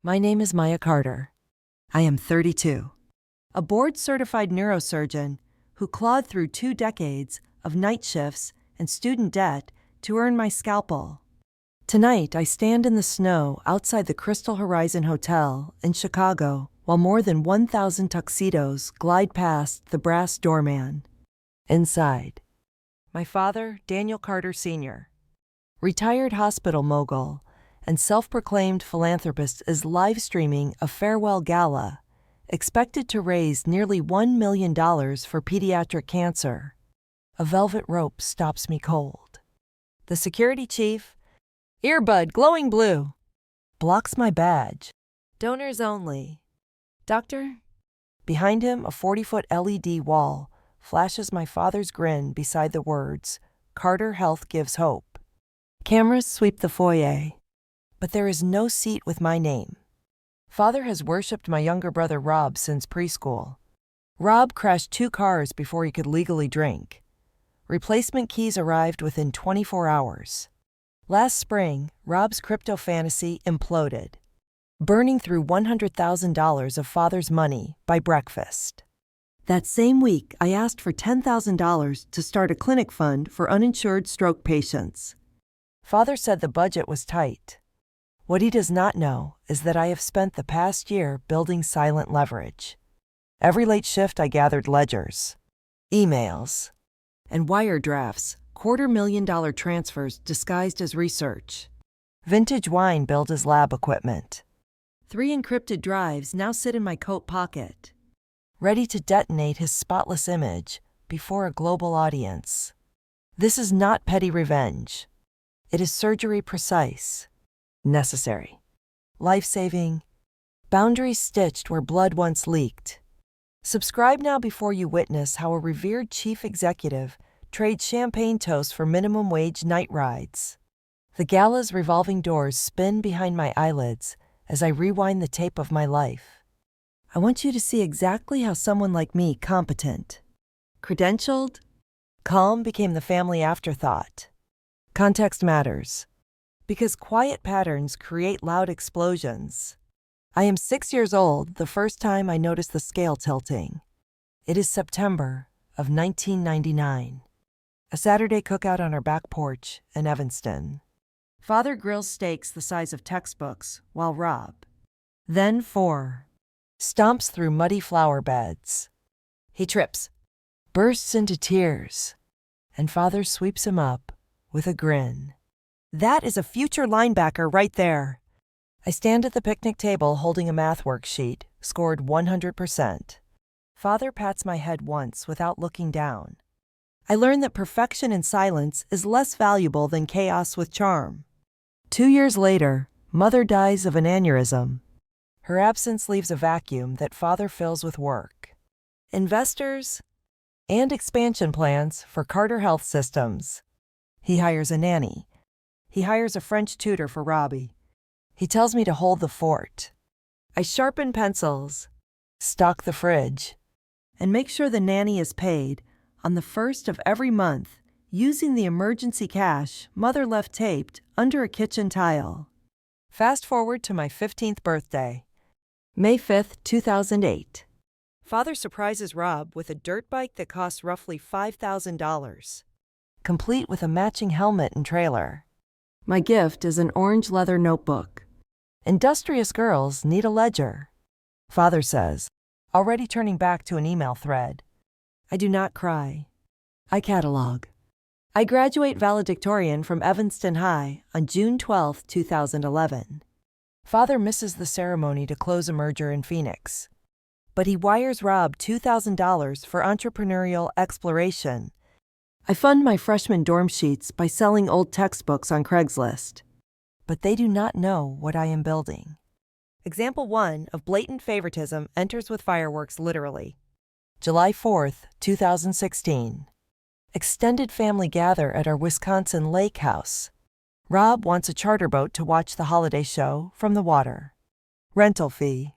My name is Maya Carter. I am 32, a board-certified neurosurgeon who clawed through 2 decades of night shifts and student debt to earn my scalpel. Tonight, I stand in the snow outside the Crystal Horizon Hotel in Chicago while more than 1,000 tuxedos glide past the brass doorman. Inside, my father, Daniel Carter Sr., retired hospital mogul and self-proclaimed philanthropist, is live-streaming a farewell gala expected to raise nearly $1 million for pediatric cancer. A velvet rope stops me cold. The security chief, earbud glowing blue, blocks my badge. Donors only. Doctor? Behind him, a 40-foot LED wall flashes my father's grin beside the words, "Carter Health gives hope." Cameras sweep the foyer, but there is no seat with my name. Father has worshipped my younger brother Rob since preschool. Rob crashed 2 cars before he could legally drink. Replacement keys arrived within 24 hours. Last spring, Rob's crypto fantasy imploded, burning through $100,000 of father's money by breakfast. That same week, I asked for $10,000 to start a clinic fund for uninsured stroke patients. Father said the budget was tight. What he does not know is that I have spent the past year building silent leverage. Every late shift I gathered ledgers, emails, and wire drafts, $250,000 transfers disguised as research. Vintage wine billed as lab equipment. 3 encrypted drives now sit in my coat pocket, ready to detonate his spotless image before a global audience. This is not petty revenge. It is surgery precise, necessary, life-saving, boundaries stitched where blood once leaked. Subscribe now before you witness how a revered chief executive trades champagne toast for minimum wage night rides. The gala's revolving doors spin behind my eyelids as I rewind the tape of my life. I want you to see exactly how someone like me, competent, credentialed, calm, became the family afterthought. Context matters, because quiet patterns create loud explosions. I am 6 years old the first time I notice the scale tilting. It is September of 1999. A Saturday cookout on our back porch in Evanston. Father grills steaks the size of textbooks, while Rob, then 4, stomps through muddy flower beds. He trips, bursts into tears, and Father sweeps him up with a grin. That is a future linebacker right there. I stand at the picnic table holding a math worksheet, scored 100%. Father pats my head once without looking down. I learn that perfection in silence is less valuable than chaos with charm. 2 years later, Mother dies of an aneurysm. Her absence leaves a vacuum that Father fills with work, investors, and expansion plans for Carter Health Systems. He hires a nanny. He hires a French tutor for Robbie. He tells me to hold the fort. I sharpen pencils, stock the fridge, and make sure the nanny is paid on the 1st of every month using the emergency cash Mother left taped under a kitchen tile. Fast forward to my 15th birthday, May 5th, 2008. Father surprises Rob with a dirt bike that costs roughly $5,000, complete with a matching helmet and trailer. My gift is an orange leather notebook. Industrious girls need a ledger, Father says, already turning back to an email thread. I do not cry. I catalog. I graduate valedictorian from Evanston High on June 12, 2011. Father misses the ceremony to close a merger in Phoenix, but he wires Rob $2,000 for entrepreneurial exploration. I fund my freshman dorm sheets by selling old textbooks on Craigslist, but they do not know what I am building. Example 1 of blatant favoritism enters with fireworks literally. July 4th, 2016. Extended family gather at our Wisconsin lake house. Rob wants a charter boat to watch the holiday show from the water. Rental fee,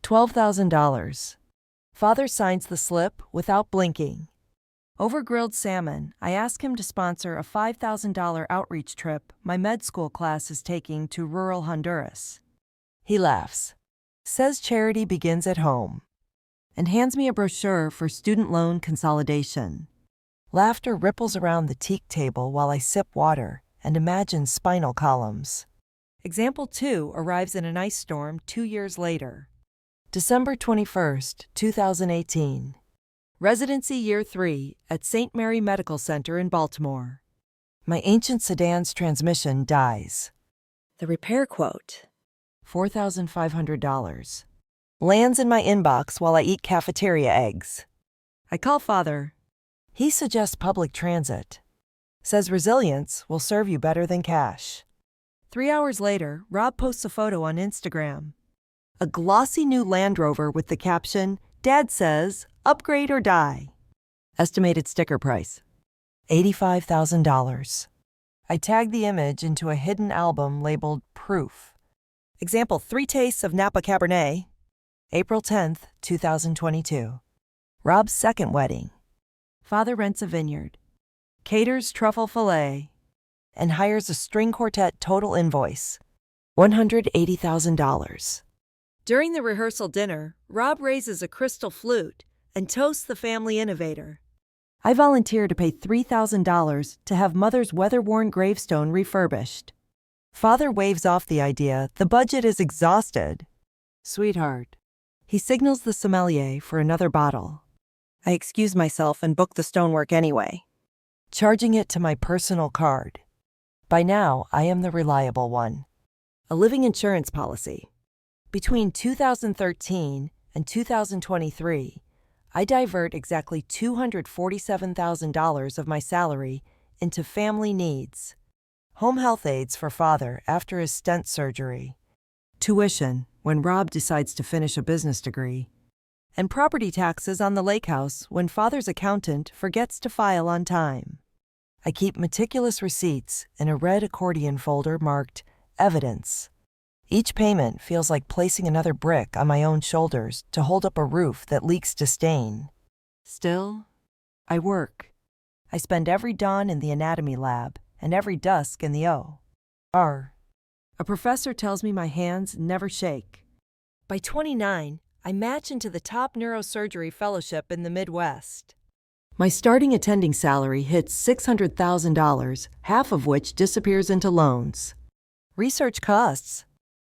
$12,000. Father signs the slip without blinking. Over grilled salmon, I ask him to sponsor a $5,000 outreach trip my med school class is taking to rural Honduras. He laughs, says charity begins at home, and hands me a brochure for student loan consolidation. Laughter ripples around the teak table while I sip water and imagine spinal columns. Example 2 arrives in an ice storm 2 years later. December 21st, 2018. Residency Year 3 at St. Mary Medical Center in Baltimore. My ancient sedan's transmission dies. The repair quote, $4,500, lands in my inbox while I eat cafeteria eggs. I call Father. He suggests public transit. Says resilience will serve you better than cash. 3 hours later, Rob posts a photo on Instagram. A glossy new Land Rover with the caption, Dad says, upgrade or die. Estimated sticker price, $85,000. I tag the image into a hidden album labeled Proof. Example 3 tastes of Napa Cabernet. April 10th, 2022. Rob's second wedding. Father rents a vineyard, caters truffle fillet, and hires a string quartet total invoice, $180,000. During the rehearsal dinner, Rob raises a crystal flute and toasts the family innovator. I volunteer to pay $3,000 to have Mother's weather-worn gravestone refurbished. Father waves off the idea the budget is exhausted. Sweetheart. He signals the sommelier for another bottle. I excuse myself and book the stonework anyway, charging it to my personal card. By now, I am the reliable one. A living insurance policy. Between 2013 and 2023, I divert exactly $247,000 of my salary into family needs. Home health aides for Father after his stent surgery. Tuition when Rob decides to finish a business degree. And property taxes on the lake house when Father's accountant forgets to file on time. I keep meticulous receipts in a red accordion folder marked Evidence. Each payment feels like placing another brick on my own shoulders to hold up a roof that leaks disdain. Still, I work. I spend every dawn in the anatomy lab and every dusk in the OR. A professor tells me my hands never shake. By 29, I match into the top neurosurgery fellowship in the Midwest. My starting attending salary hits $600,000, half of which disappears into loans. Research costs.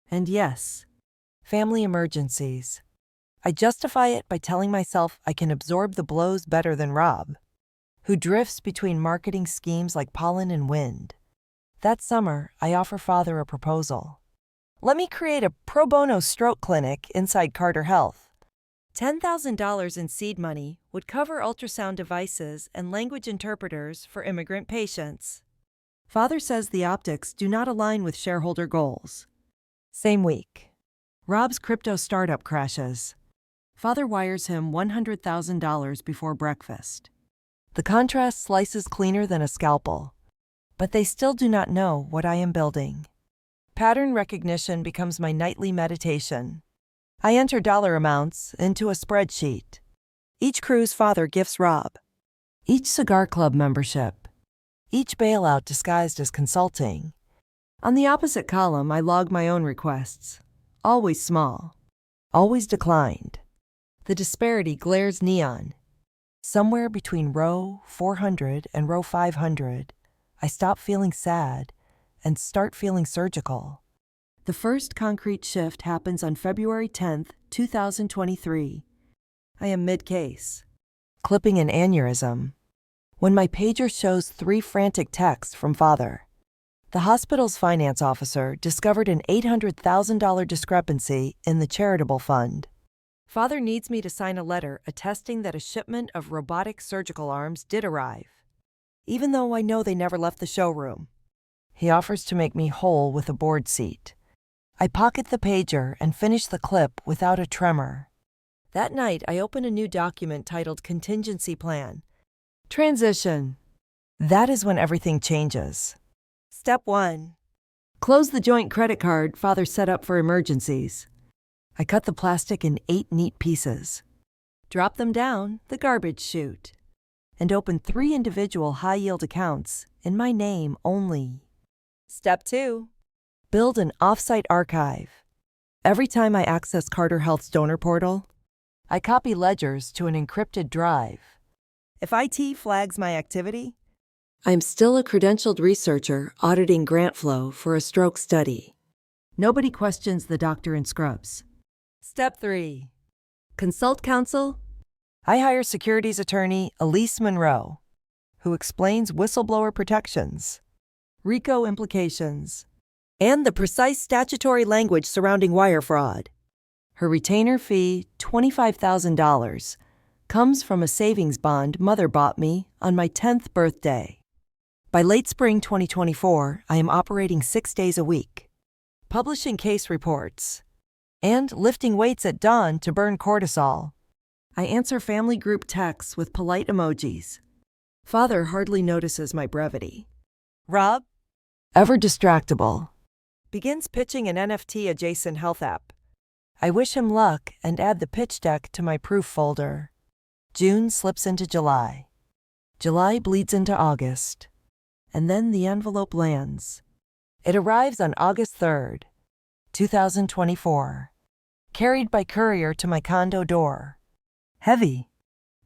And yes, family emergencies. I justify it by telling myself I can absorb the blows better than Rob, who drifts between marketing schemes like pollen and wind. That summer, I offer Father a proposal. Let me create a pro bono stroke clinic inside Carter Health. $10,000 in seed money would cover ultrasound devices and language interpreters for immigrant patients. Father says the optics do not align with shareholder goals. Same week, Rob's crypto startup crashes. Father wires him $100,000 before breakfast. The contrast slices cleaner than a scalpel, but they still do not know what I am building. Pattern recognition becomes my nightly meditation. I enter dollar amounts into a spreadsheet. Each cruise Father gifts Rob. Each cigar club membership. Each bailout disguised as consulting. On the opposite column, I log my own requests. Always small. Always declined. The disparity glares neon. Somewhere between row 400 and row 500, I stop feeling sad and start feeling surgical. The first concrete shift happens on February 10th, 2023. I am mid-case, clipping an aneurysm, when my pager shows 3 frantic texts from Father. The hospital's finance officer discovered an $800,000 discrepancy in the charitable fund. Father needs me to sign a letter attesting that a shipment of robotic surgical arms did arrive, even though I know they never left the showroom. He offers to make me whole with a board seat. I pocket the pager and finish the clip without a tremor. That night, I open a new document titled Contingency Plan. Transition. That is when everything changes. Step 1. Close the joint credit card Father set up for emergencies. I cut the plastic in 8 neat pieces, drop them down the garbage chute, and open 3 individual high-yield accounts in my name only. Step 2. Build an off-site archive. Every time I access Carter Health's donor portal, I copy ledgers to an encrypted drive. If IT flags my activity, I'm still a credentialed researcher auditing grant flow for a stroke study. Nobody questions the doctor in scrubs. Step 3. Consult counsel. I hire securities attorney Elise Monroe, who explains whistleblower protections, RICO implications, and the precise statutory language surrounding wire fraud. Her retainer fee, $25,000, comes from a savings bond Mother bought me on my 10th birthday. By late spring 2024, I am operating 6 days a week, publishing case reports, and lifting weights at dawn to burn cortisol. I answer family group texts with polite emojis. Father hardly notices my brevity. Rob, ever distractible, begins pitching an NFT-adjacent health app. I wish him luck and add the pitch deck to my proof folder. June slips into July. July bleeds into August. And then the envelope lands. It arrives on August 3rd, 2024, carried by courier to my condo door. Heavy,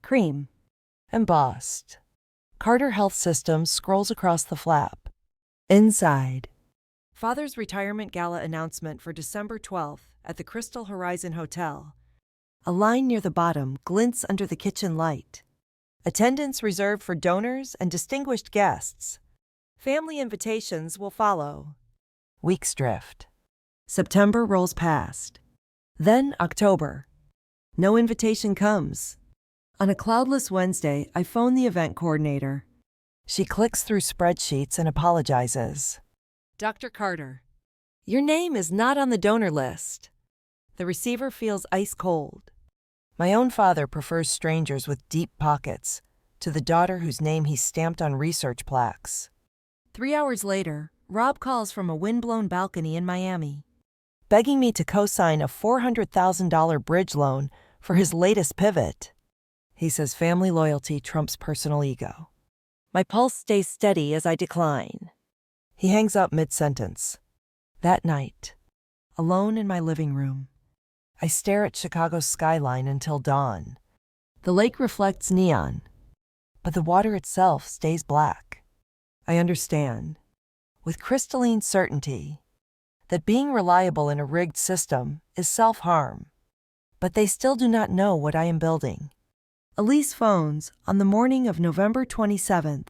cream, embossed. Carter Health Systems scrolls across the flap. Inside, Father's retirement gala announcement for December 12th at the Crystal Horizon Hotel. A line near the bottom glints under the kitchen light. Attendance reserved for donors and distinguished guests. Family invitations will follow. Weeks drift. September rolls past. Then October. No invitation comes. On a cloudless Wednesday, I phone the event coordinator. She clicks through spreadsheets and apologizes. Dr. Carter, your name is not on the donor list. The receiver feels ice cold. My own father prefers strangers with deep pockets to the daughter whose name he stamped on research plaques. 3 hours later, Rob calls from a windblown balcony in Miami, begging me to co-sign a $400,000 bridge loan for his latest pivot. He says family loyalty trumps personal ego. My pulse stays steady as I decline. He hangs up mid-sentence. That night, alone in my living room, I stare at Chicago's skyline until dawn. The lake reflects neon, but the water itself stays black. I understand, with crystalline certainty, that being reliable in a rigged system is self-harm. But they still do not know what I am building. Elise phones on the morning of November 27th,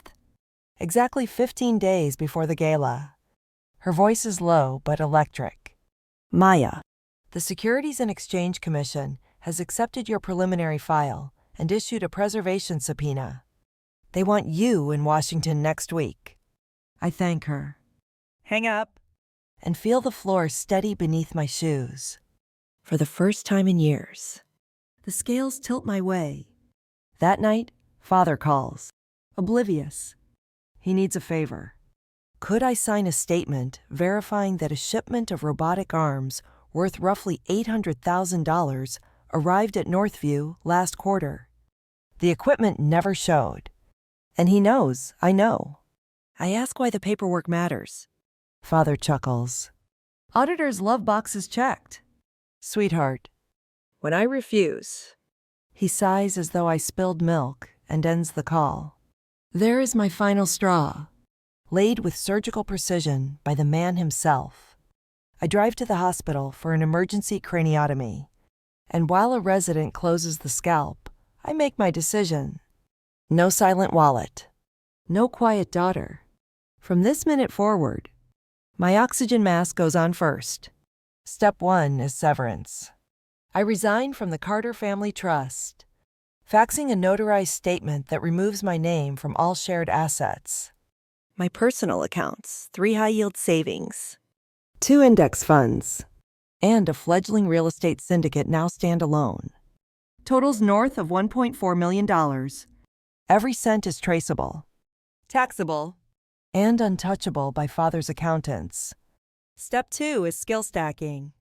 exactly 15 days before the gala. Her voice is low but electric. Maya, the Securities and Exchange Commission has accepted your preliminary file and issued a preservation subpoena. They want you in Washington next week. I thank her. Hang up. And feel the floor steady beneath my shoes. For the first time in years, the scales tilt my way. That night, Father calls. Oblivious. He needs a favor. Could I sign a statement verifying that a shipment of robotic arms worth roughly $800,000 arrived at Northview last quarter? The equipment never showed. And he knows I know. I ask why the paperwork matters. Father chuckles. Auditors love boxes checked. Sweetheart, when I refuse, he sighs as though I spilled milk and ends the call. There is my final straw, laid with surgical precision by the man himself. I drive to the hospital for an emergency craniotomy, and while a resident closes the scalp, I make my decision. No silent wallet. No quiet daughter. From this minute forward, my oxygen mask goes on first. Step 1 is severance. I resign from the Carter Family Trust, faxing a notarized statement that removes my name from all shared assets. My personal accounts, 3 high-yield savings, 2 index funds, and a fledgling real estate syndicate now stand alone. Totals north of $1.4 million. Every cent is traceable, taxable, and untouchable by Father's accountants. Step 2 is skill stacking.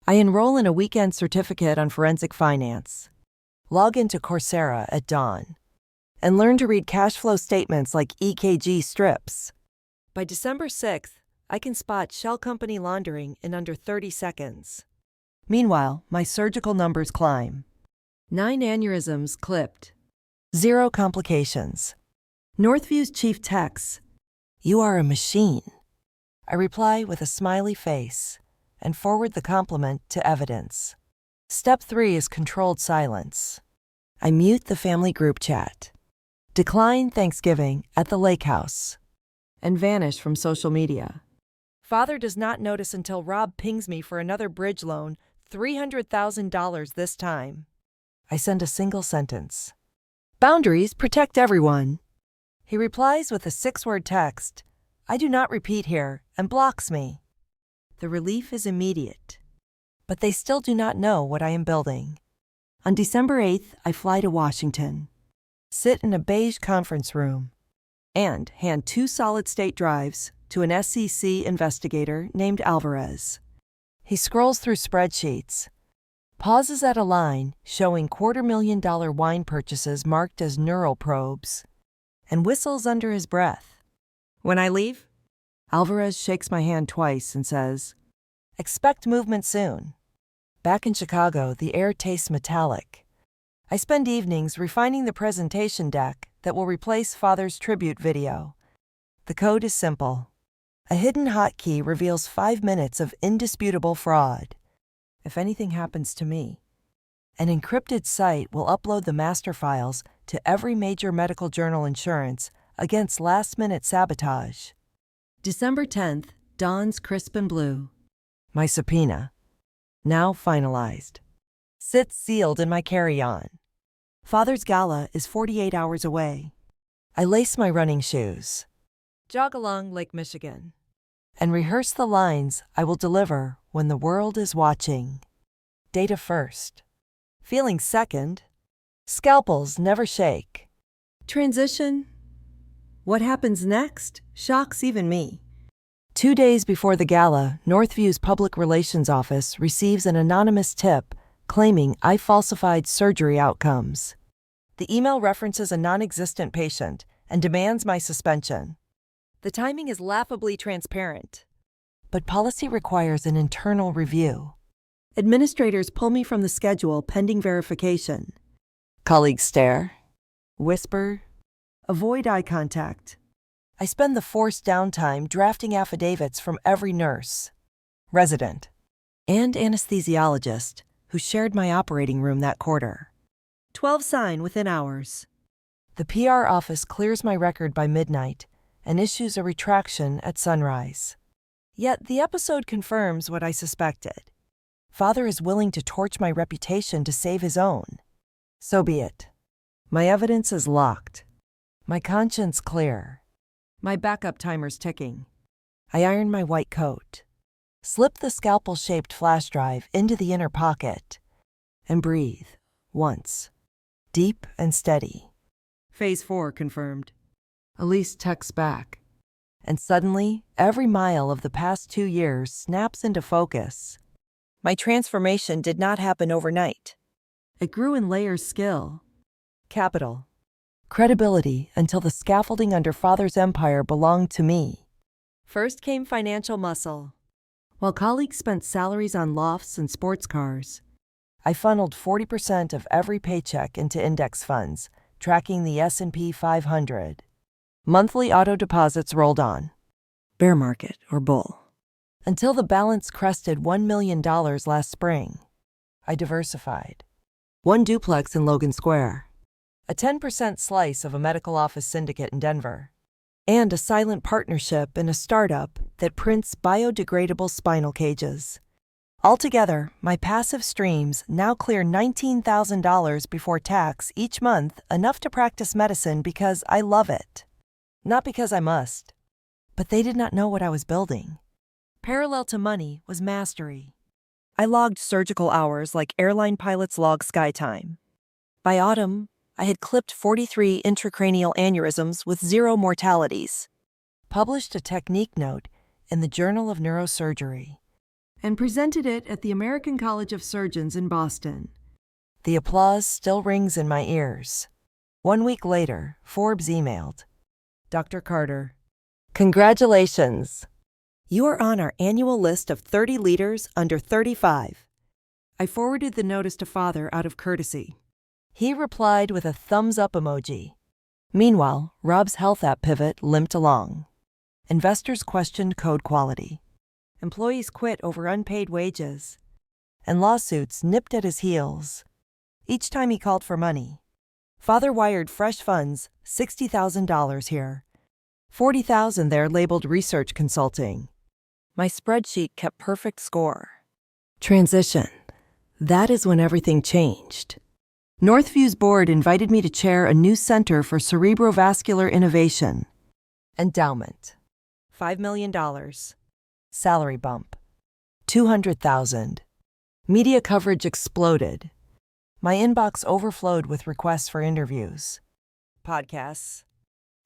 I enroll in a weekend certificate on forensic finance, log into Coursera at dawn, and learn to read cash flow statements like EKG strips. By December 6th, I can spot shell company laundering in under 30 seconds. Meanwhile, my surgical numbers climb. 9 aneurysms clipped. 0 complications. Northview's chief texts, "You are a machine." I reply with a smiley face and forward the compliment to evidence. Step 3 is controlled silence. I mute the family group chat, decline Thanksgiving at the lake house, and vanish from social media. Father does not notice until Rob pings me for another bridge loan, $300,000 this time. I send a single sentence. "Boundaries protect everyone." He replies with a 6-word text, "I do not repeat here," and blocks me. The relief is immediate. But they still do not know what I am building. On December 8th, I fly to Washington, sit in a beige conference room, and hand 2 solid-state drives to an SEC investigator named Alvarez. He scrolls through spreadsheets, pauses at a line showing $250,000 wine purchases marked as neural probes, and whistles under his breath. When I leave, Alvarez shakes my hand twice and says, "Expect movement soon." Back in Chicago, the air tastes metallic. I spend evenings refining the presentation deck that will replace Father's tribute video. The code is simple. A hidden hotkey reveals 5 minutes of indisputable fraud. If anything happens to me, an encrypted site will upload the master files to every major medical journal insurance against last-minute sabotage. December 10th dawns crisp and blue. My subpoena, now finalized, sits sealed in my carry-on. Father's gala is 48 hours away. I lace my running shoes, jog along Lake Michigan, and rehearse the lines I will deliver when the world is watching. Data first. Feeling second. Scalpels never shake. Transition. What happens next shocks even me. 2 days before the gala, Northview's public relations office receives an anonymous tip claiming I falsified surgery outcomes. The email references a non-existent patient and demands my suspension. The timing is laughably transparent, but policy requires an internal review. Administrators pull me from the schedule pending verification. Colleagues stare, whisper, avoid eye contact. I spend the forced downtime drafting affidavits from every nurse, resident, and anesthesiologist who shared my operating room that quarter. 12 sign within hours. The PR office clears my record by midnight and issues a retraction at sunrise. Yet the episode confirms what I suspected. Father is willing to torch my reputation to save his own. So be it. My evidence is locked. My conscience clear. My backup timer's ticking. I iron my white coat, slip the scalpel-shaped flash drive into the inner pocket, and breathe, once, deep and steady. Phase 4 confirmed. Elise texts back. And suddenly, every mile of the past 2 years snaps into focus. My transformation did not happen overnight. It grew in layers: skill, capital, credibility, until the scaffolding under Father's empire belonged to me. First came financial muscle. While colleagues spent salaries on lofts and sports cars, I funneled 40% of every paycheck into index funds, tracking the S&P 500. Monthly auto deposits rolled on. Bear market or bull. Until the balance crested $1 million last spring. I diversified. 1 duplex in Logan Square, a 10% slice of a medical office syndicate in Denver, and a silent partnership in a startup that prints biodegradable spinal cages. Altogether, my passive streams now clear $19,000 before tax each month, enough to practice medicine because I love it. Not because I must. But they did not know what I was building. Parallel to money was mastery. I logged surgical hours like airline pilots log sky time. By autumn, I had clipped 43 intracranial aneurysms with 0 mortalities, published a technique note in the Journal of Neurosurgery, and presented it at the American College of Surgeons in Boston. The applause still rings in my ears. 1 week later, Forbes emailed, "Dr. Carter, congratulations! You are on our annual list of 30 leaders under 35. I forwarded the notice to Father out of courtesy. He replied with a thumbs-up emoji. Meanwhile, Rob's health app pivot limped along. Investors questioned code quality. Employees quit over unpaid wages. And lawsuits nipped at his heels. Each time he called for money. Father wired fresh funds, $60,000 here. $40,000 there labeled research consulting. My spreadsheet kept perfect score. Transition. That is when everything changed. Northview's board invited me to chair a new center for cerebrovascular innovation. Endowment. $5 million. Salary bump. $200,000. Media coverage exploded. My inbox overflowed with requests for interviews. Podcasts.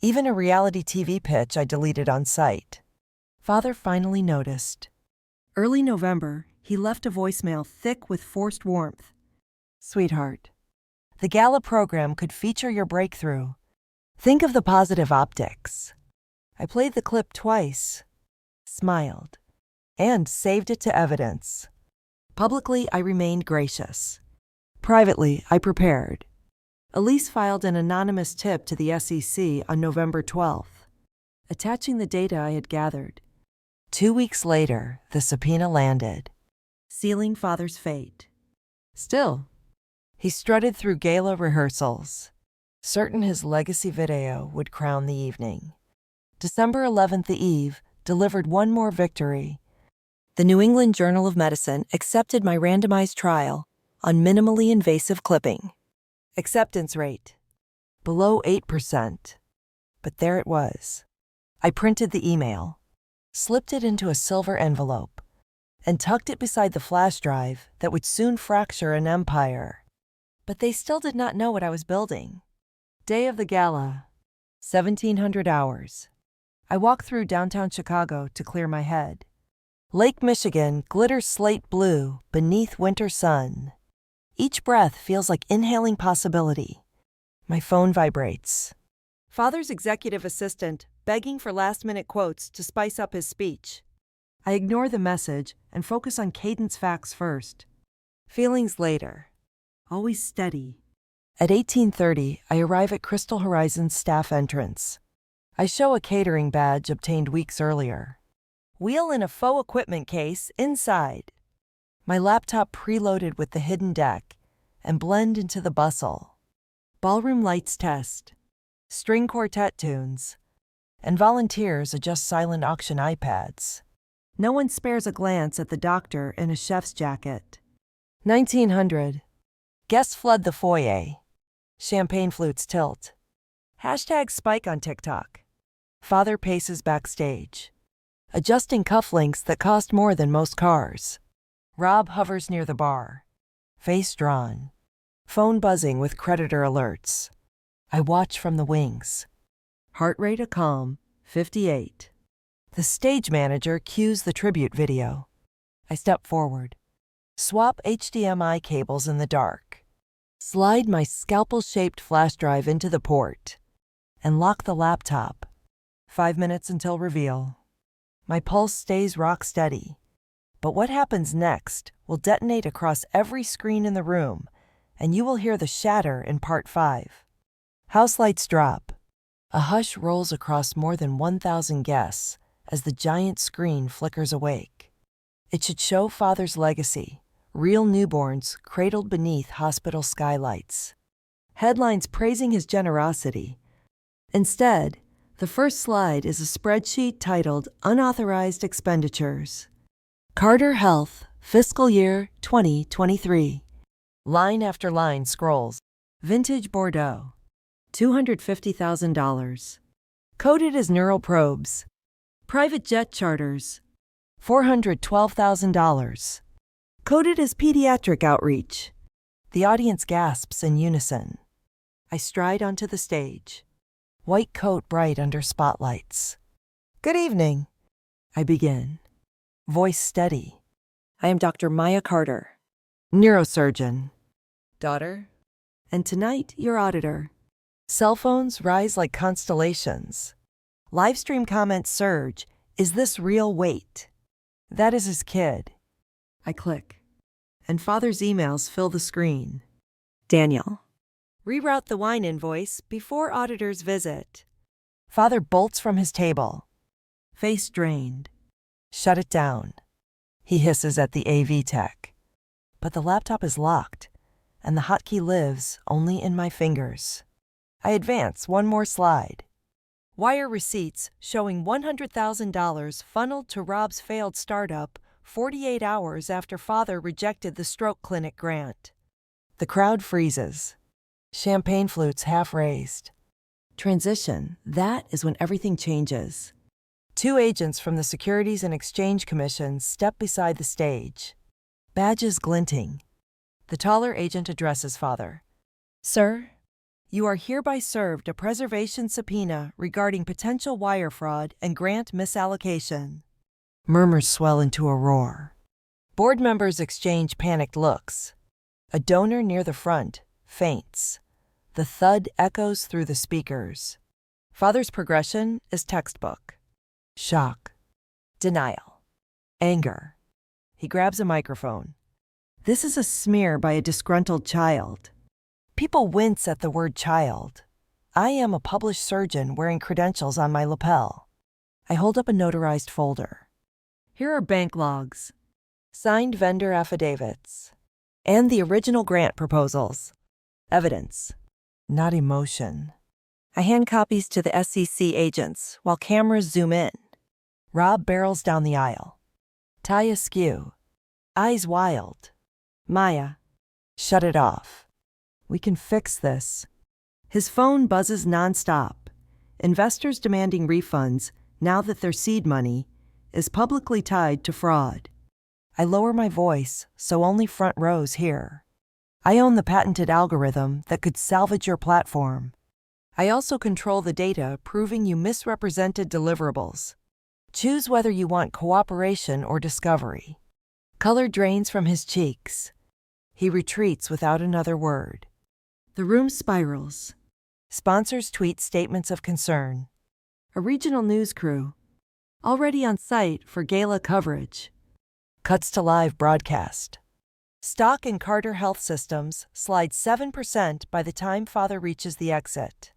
Even a reality TV pitch I deleted on site. Father finally noticed. Early November, he left a voicemail thick with forced warmth. Sweetheart, the gala program could feature your breakthrough. Think of the positive optics. I played the clip twice, smiled, and saved it to evidence. Publicly, I remained gracious. Privately, I prepared. Elise filed an anonymous tip to the SEC on November 12th, attaching the data I had gathered. 2 weeks later, the subpoena landed, sealing Father's fate. Still, he strutted through gala rehearsals, certain his legacy video would crown the evening. December 11th, the eve, delivered one more victory. The New England Journal of Medicine accepted my randomized trial on minimally invasive clipping. Acceptance rate, below 8%. But there it was. I printed the email, slipped it into a silver envelope, and tucked it beside the flash drive that would soon fracture an empire. But they still did not know what I was building. Day of the gala, 1700 hours. I walked through downtown Chicago to clear my head. Lake Michigan glitters slate blue beneath winter sun. Each breath feels like inhaling possibility. My phone vibrates. Father's executive assistant begging for last-minute quotes to spice up his speech. I ignore the message and focus on cadence facts first. Feelings later. Always steady. At 18:30, I arrive at Crystal Horizon's staff entrance. I show a catering badge obtained weeks earlier. Wheel in a faux equipment case inside. My laptop preloaded with the hidden deck, and blend into the bustle. Ballroom lights test, string quartet tunes, and volunteers adjust silent auction iPads. No one spares a glance at the doctor in a chef's jacket. 1900. Guests flood the foyer. Champagne flutes tilt. Hashtag spike on TikTok. Father paces backstage, adjusting cufflinks that cost more than most cars. Rob hovers near the bar, face drawn, phone buzzing with creditor alerts. I watch from the wings. Heart rate a calm, 58. The stage manager cues the tribute video. I step forward, swap HDMI cables in the dark, slide my scalpel-shaped flash drive into the port, and lock the laptop. 5 minutes until reveal. My pulse stays rock steady. But what happens next will detonate across every screen in the room, and you will hear the shatter in part 5. House lights drop. A hush rolls across more than 1,000 guests as the giant screen flickers awake. It should show Father's legacy, real newborns cradled beneath hospital skylights. Headlines praising his generosity. Instead, the first slide is a spreadsheet titled Unauthorized Expenditures. Carter Health, Fiscal Year 2023. Line after line scrolls. Vintage Bordeaux, $250,000. Coded as neural probes. Private jet charters, $412,000. Coded as pediatric outreach. The audience gasps in unison. I stride onto the stage. White coat bright under spotlights. Good evening, I begin. Voice steady. I am Dr. Maya Carter, neurosurgeon. Daughter? And tonight, your auditor. Cell phones rise like constellations. Livestream comments surge. Is this real weight? That is his kid. I click. and father's emails fill the screen. Daniel. Reroute the wine invoice before auditor's visit. Father bolts from his table. Face drained. Shut it down. He hisses at the AV tech. But the laptop is locked, and the hotkey lives only in my fingers. I advance one more slide. Wire receipts showing $100,000 funneled to Rob's failed startup 48 hours after father rejected the stroke clinic grant. The crowd freezes. Champagne flutes half raised. Transition, that is when everything changes. 2 agents from the Securities and Exchange Commission step beside the stage. Badges glinting. The taller agent addresses father. Sir, you are hereby served a preservation subpoena regarding potential wire fraud and grant misallocation. Murmurs swell into a roar. Board members exchange panicked looks. A donor near the front faints. The thud echoes through the speakers. Father's progression is textbook. Shock. Denial. Anger. He grabs a microphone. This is a smear by a disgruntled child. People wince at the word child. I am a published surgeon wearing credentials on my lapel. I hold up a notarized folder. Here are bank logs, signed vendor affidavits, and the original grant proposals. Evidence, not emotion. I hand copies to the SEC agents while cameras zoom in. Rob barrels down the aisle. Tie askew. Eyes wild. Maya. Shut it off. We can fix this. His phone buzzes nonstop. Investors demanding refunds, now that their seed money is publicly tied to fraud. I lower my voice so only front rows hear. I own the patented algorithm that could salvage your platform. I also control the data proving you misrepresented deliverables. Choose whether you want cooperation or discovery. Color drains from his cheeks. He retreats without another word. The room spirals. Sponsors tweet statements of concern. A regional news crew, already on site for gala coverage. Cuts to live broadcast. Stock in Carter Health Systems slides 7% by the time father reaches the exit.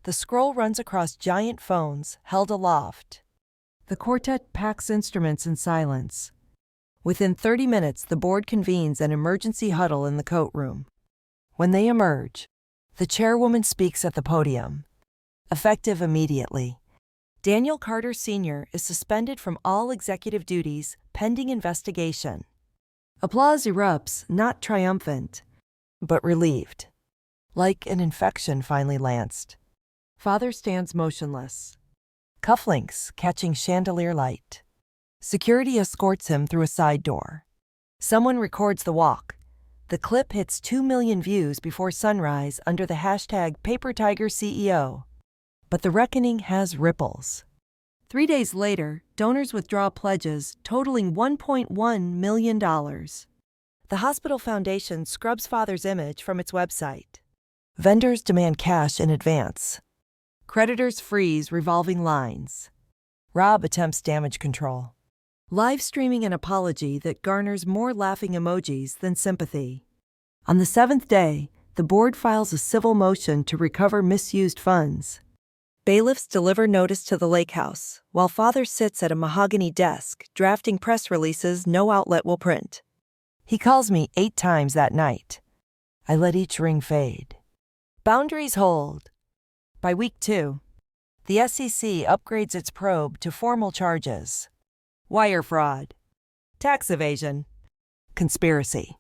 The scroll runs across giant phones held aloft. The quartet packs instruments in silence. Within 30 minutes, the board convenes an emergency huddle in the coat room. When they emerge, the chairwoman speaks at the podium. Effective immediately. Daniel Carter Sr. is suspended from all executive duties pending investigation. Applause erupts, not triumphant, but relieved. Like an infection finally lanced. Father stands motionless. Cufflinks catching chandelier light. Security escorts him through a side door. Someone records the walk. The clip hits 2 million views before sunrise under the hashtag #PaperTigerCEO. But the reckoning has ripples. 3 days later, donors withdraw pledges totaling $1.1 million. The hospital foundation scrubs father's image from its website. Vendors demand cash in advance. Creditors freeze revolving lines. Rob attempts damage control. Live streaming an apology that garners more laughing emojis than sympathy. On the 7th day, the board files a civil motion to recover misused funds. Bailiffs deliver notice to the lake house, while father sits at a mahogany desk, drafting press releases no outlet will print. He calls me 8 times that night. I let each ring fade. Boundaries hold. By week 2, the SEC upgrades its probe to formal charges. Wire fraud. Tax evasion. Conspiracy.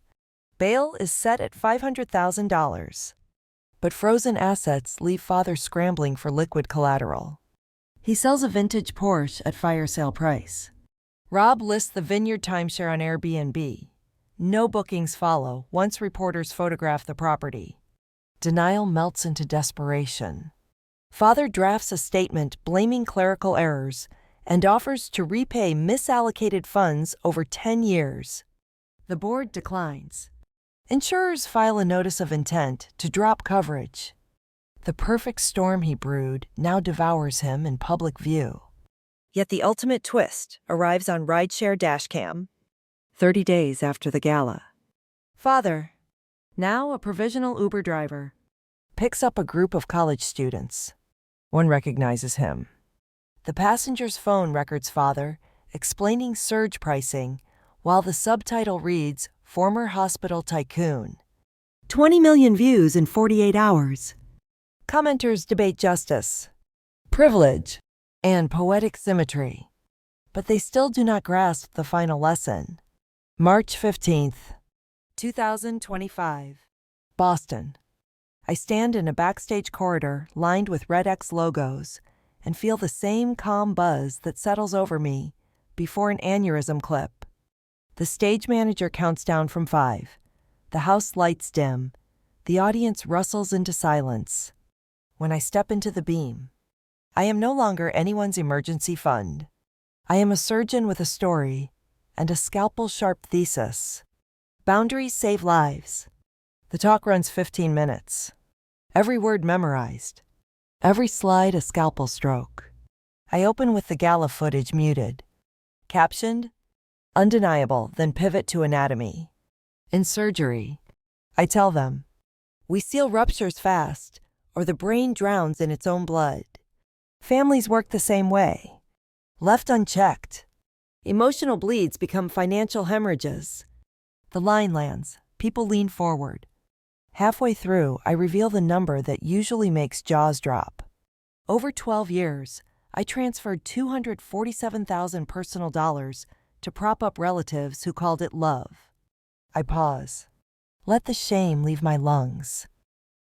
Bail is set at $500,000. But frozen assets leave father scrambling for liquid collateral. He sells a vintage Porsche at fire sale price. Rob lists the vineyard timeshare on Airbnb. No bookings follow once reporters photograph the property. Denial melts into desperation. Father drafts a statement blaming clerical errors and offers to repay misallocated funds over 10 years. The board declines. Insurers file a notice of intent to drop coverage. The perfect storm he brewed now devours him in public view. Yet the ultimate twist arrives on rideshare dashcam. 30 days after the gala, Father, now a provisional Uber driver, picks up a group of college students. One recognizes him. The passenger's phone records father, explaining surge pricing, while the subtitle reads, "Former hospital tycoon." 20 million views in 48 hours. Commenters debate justice, privilege, and poetic symmetry. But they still do not grasp the final lesson. March 15th, 2025. Boston. I stand in a backstage corridor lined with Red X logos and feel the same calm buzz that settles over me before an aneurysm clip. The stage manager counts down from 5. The house lights dim. The audience rustles into silence. When I step into the beam, I am no longer anyone's emergency fund. I am a surgeon with a story and a scalpel-sharp thesis. Boundaries save lives. The talk runs 15 minutes. Every word memorized. Every slide a scalpel stroke. I open with the gala footage muted. Captioned, "Undeniable," then pivot to anatomy. In surgery, I tell them, we seal ruptures fast, or the brain drowns in its own blood. Families work the same way. Left unchecked, emotional bleeds become financial hemorrhages. The line lands. People lean forward. Halfway through, I reveal the number that usually makes jaws drop. Over 12 years, I transferred $247,000 personal dollars to prop up relatives who called it love. I pause. Let the shame leave my lungs.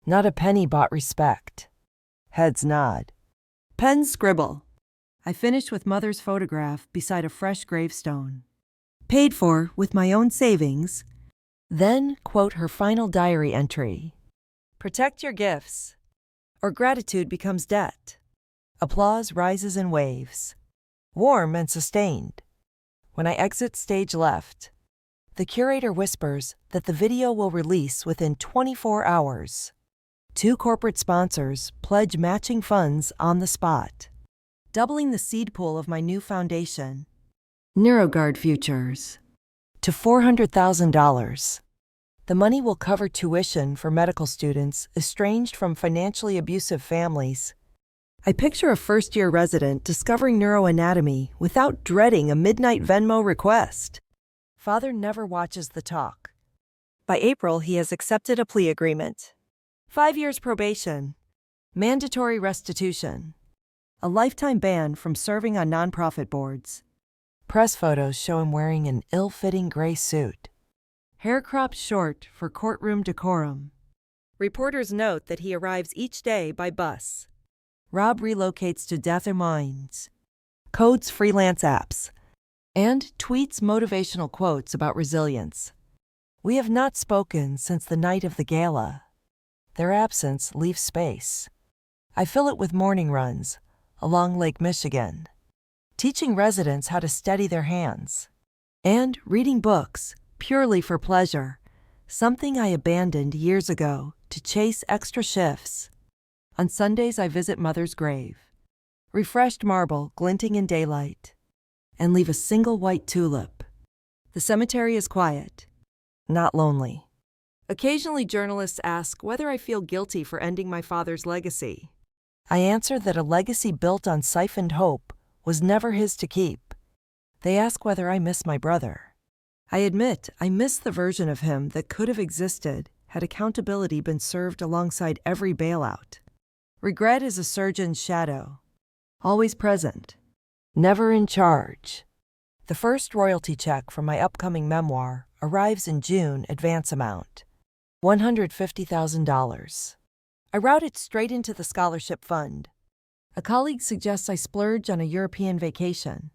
Not a penny bought respect. Heads nod. Pens scribble. I finish with mother's photograph beside a fresh gravestone. Paid for with my own savings. Then quote her final diary entry. Protect your gifts, or gratitude becomes debt. Applause rises in waves. Warm and sustained. When I exit stage left, the curator whispers that the video will release within 24 hours. 2 corporate sponsors pledge matching funds on the spot, doubling the seed pool of my new foundation, NeuroGuard Futures, to $400,000. The money will cover tuition for medical students estranged from financially abusive families. I picture a first-year resident discovering neuroanatomy without dreading a midnight Venmo request. Father never watches the talk. By April, he has accepted a plea agreement. 5 years probation, mandatory restitution, a lifetime ban from serving on nonprofit boards. Press photos show him wearing an ill-fitting gray suit. Hair cropped short for courtroom decorum. Reporters note that he arrives each day by bus. Rob relocates to Des Moines, codes freelance apps, and tweets motivational quotes about resilience. We have not spoken since the night of the gala. Their absence leaves space. I fill it with morning runs along Lake Michigan, teaching residents how to steady their hands, and reading books purely for pleasure, something I abandoned years ago to chase extra shifts. On Sundays, I visit Mother's grave, refreshed marble glinting in daylight, and leave a single white tulip. The cemetery is quiet, not lonely. Occasionally, journalists ask whether I feel guilty for ending my father's legacy. I answer that a legacy built on siphoned hope was never his to keep. They ask whether I miss my brother. I admit I miss the version of him that could have existed had accountability been served alongside every bailout. Regret is a surgeon's shadow, always present, never in charge. The first royalty check for my upcoming memoir arrives in June, advance amount, $150,000. I route it straight into the scholarship fund. A colleague suggests I splurge on a European vacation.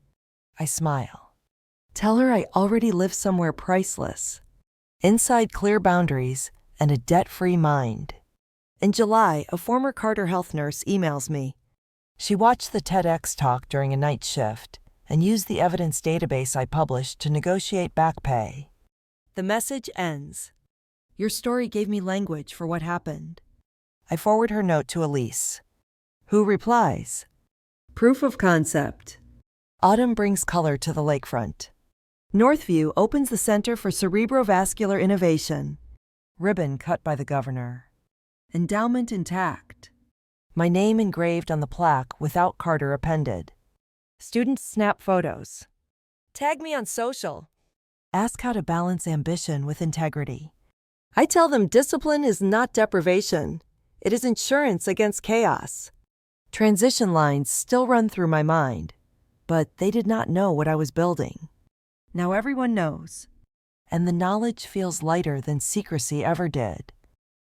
I smile. Tell her I already live somewhere priceless, inside clear boundaries and a debt-free mind. In July, a former Carter Health nurse emails me. She watched the TEDx talk during a night shift and used the evidence database I published to negotiate back pay. The message ends. Your story gave me language for what happened. I forward her note to Elise, who replies, proof of concept. Autumn brings color to the lakefront. Northview opens the Center for Cerebrovascular Innovation. Ribbon cut by the governor. Endowment intact. My name engraved on the plaque without Carter appended. Students snap photos. Tag me on social. Ask how to balance ambition with integrity. I tell them discipline is not deprivation. It is insurance against chaos. Transition lines still run through my mind, but they did not know what I was building. Now everyone knows, and the knowledge feels lighter than secrecy ever did.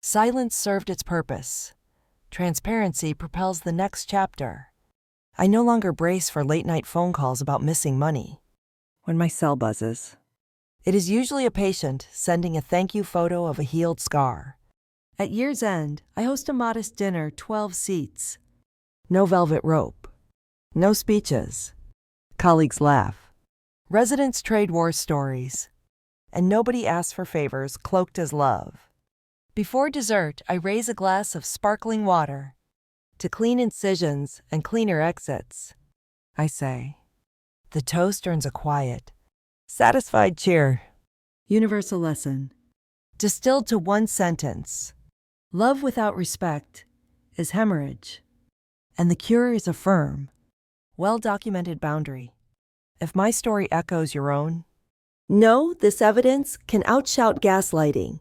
Silence served its purpose. Transparency propels the next chapter. I no longer brace for late-night phone calls about missing money. When my cell buzzes, it is usually a patient sending a thank you photo of a healed scar. At year's end, I host a modest dinner, 12 seats. No velvet rope. No speeches. Colleagues laugh. Residents trade war stories. And nobody asks for favors cloaked as love. Before dessert, I raise a glass of sparkling water. To clean incisions and cleaner exits, I say. The toast earns a quiet, satisfied cheer. Universal lesson. Distilled to one sentence. Love without respect is hemorrhage. And the cure is a firm, well-documented boundary. If my story echoes your own, know this evidence can outshout gaslighting.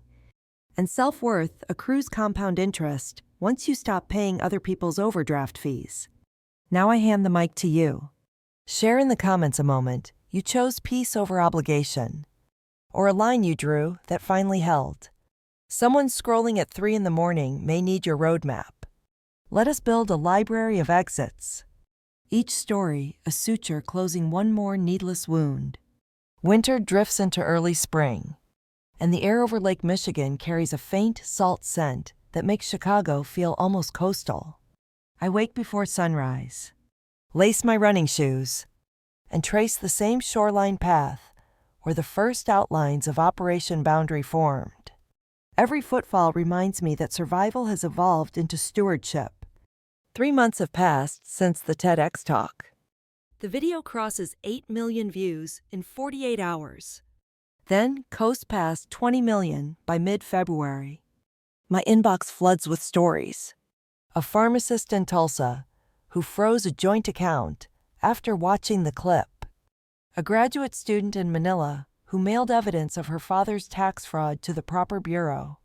And self-worth accrues compound interest once you stop paying other people's overdraft fees. Now I hand the mic to you. Share in the comments a moment you chose peace over obligation, or a line you drew that finally held. Someone scrolling at 3 a.m. may need your roadmap. Let us build a library of exits. Each story a suture closing one more needless wound. Winter drifts into early spring, and the air over Lake Michigan carries a faint salt scent that makes Chicago feel almost coastal. I wake before sunrise, lace my running shoes, and trace the same shoreline path where the first outlines of Operation Boundary formed. Every footfall reminds me that survival has evolved into stewardship. 3 months have passed since the TEDx talk. The video crosses 8 million views in 48 hours. Then coast past 20 million by mid-February. My inbox floods with stories. A pharmacist in Tulsa who froze a joint account after watching the clip. A graduate student in Manila who mailed evidence of her father's tax fraud to the proper bureau.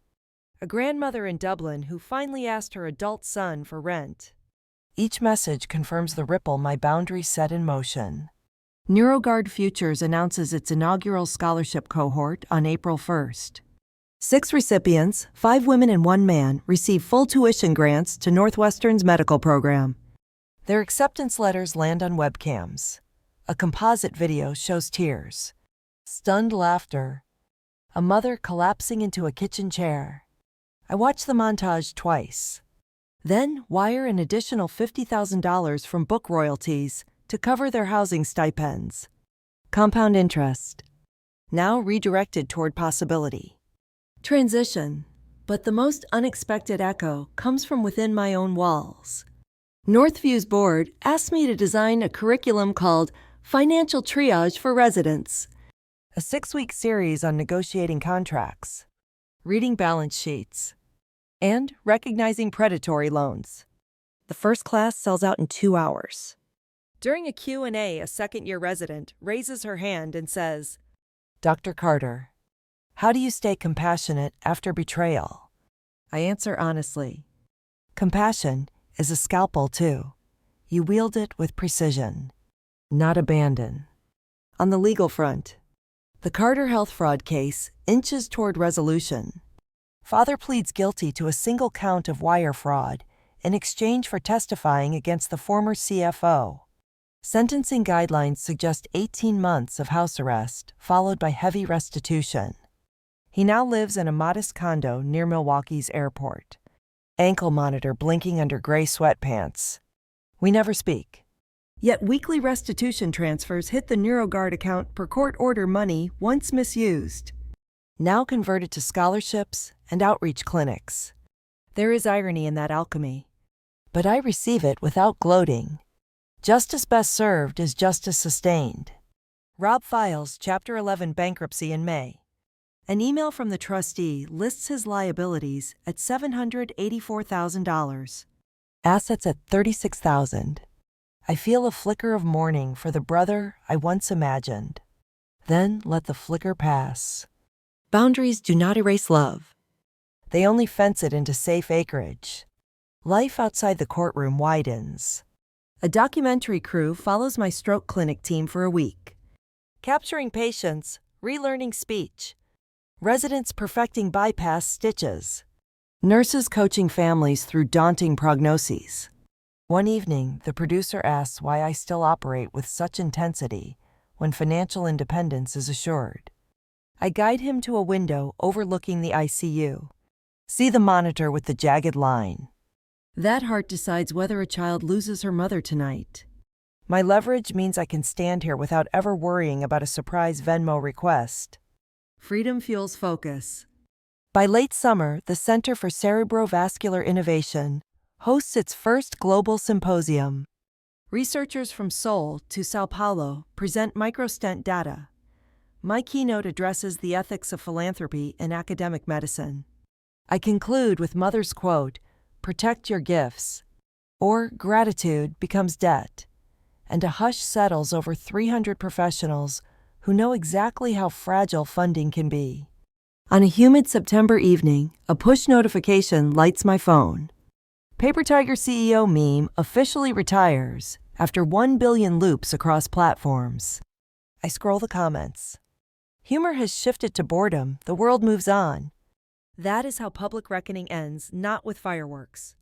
A grandmother in Dublin who finally asked her adult son for rent. Each message confirms the ripple my boundaries set in motion. NeuroGuard Futures announces its inaugural scholarship cohort on April 1st. 6 recipients, 5 women and 1 man, receive full tuition grants to Northwestern's medical program. Their acceptance letters land on webcams. A composite video shows tears, stunned laughter, a mother collapsing into a kitchen chair. I watch the montage twice. Then wire an additional $50,000 from book royalties to cover their housing stipends. Compound interest, now redirected toward possibility. Transition, but the most unexpected echo comes from within my own walls. Northview's board asked me to design a curriculum called Financial Triage for Residents, a 6-week series on negotiating contracts, reading balance sheets, and recognizing predatory loans. The first class sells out in 2 hours. During a Q&A, a second-year resident raises her hand and says, "Dr. Carter, how do you stay compassionate after betrayal?" I answer honestly, compassion is a scalpel too. You wield it with precision, not abandon. On the legal front, the Carter health fraud case inches toward resolution. Father pleads guilty to a single count of wire fraud in exchange for testifying against the former CFO. Sentencing guidelines suggest 18 months of house arrest, followed by heavy restitution. He now lives in a modest condo near Milwaukee's airport. Ankle monitor blinking under gray sweatpants. We never speak. Yet weekly restitution transfers hit the NeuroGuard account per court order money once misused, now converted to scholarships and outreach clinics. There is irony in that alchemy, but I receive it without gloating. Justice best served is justice sustained. Rob files Chapter 11 bankruptcy in May. An email from the trustee lists his liabilities at $784,000. Assets at $36,000. I feel a flicker of mourning for the brother I once imagined. Then let the flicker pass. Boundaries do not erase love. They only fence it into safe acreage. Life outside the courtroom widens. A documentary crew follows my stroke clinic team for a week. Capturing patients, relearning speech. Residents perfecting bypass stitches. Nurses coaching families through daunting prognoses. One evening, the producer asks why I still operate with such intensity when financial independence is assured. I guide him to a window overlooking the ICU. See the monitor with the jagged line. That heart decides whether a child loses her mother tonight. My leverage means I can stand here without ever worrying about a surprise Venmo request. Freedom fuels focus. By late summer, the Center for Cerebrovascular Innovation hosts its first global symposium. Researchers from Seoul to Sao Paulo present microstent data. My keynote addresses the ethics of philanthropy in academic medicine. I conclude with Mother's quote, "Protect your gifts," or gratitude becomes debt, and a hush settles over 300 professionals who know exactly how fragile funding can be. On a humid September evening, a push notification lights my phone. Paper Tiger CEO meme officially retires after 1 billion loops across platforms. I scroll the comments. Humor has shifted to boredom, the world moves on. That is how public reckoning ends, not with fireworks,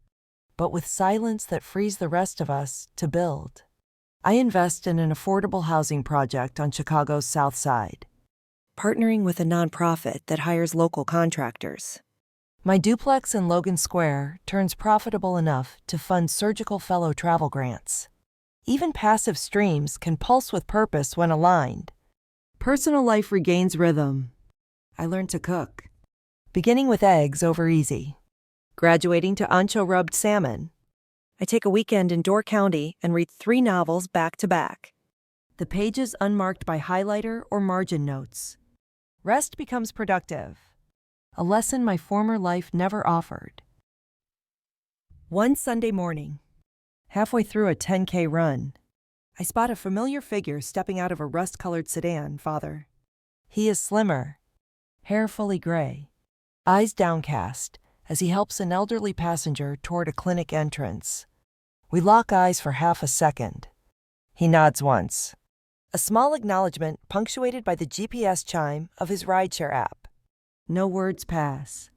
but with silence that frees the rest of us to build. I invest in an affordable housing project on Chicago's South Side, partnering with a nonprofit that hires local contractors. My duplex in Logan Square turns profitable enough to fund surgical fellow travel grants. Even passive streams can pulse with purpose when aligned. Personal life regains rhythm. I learned to cook, beginning with eggs over easy, graduating to ancho-rubbed salmon. I take a weekend in Door County and read 3 novels back to back. The pages unmarked by highlighter or margin notes. Rest becomes productive. A lesson my former life never offered. One Sunday morning, halfway through a 10K run, I spot a familiar figure stepping out of a rust-colored sedan, Father. He is slimmer, hair fully gray, eyes downcast as he helps an elderly passenger toward a clinic entrance. We lock eyes for half a second. He nods once. A small acknowledgement punctuated by the GPS chime of his rideshare app. No words pass.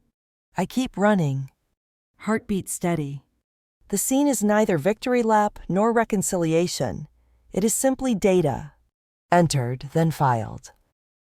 I keep running, heartbeat steady. The scene is neither victory lap nor reconciliation. It is simply data. Entered, then filed.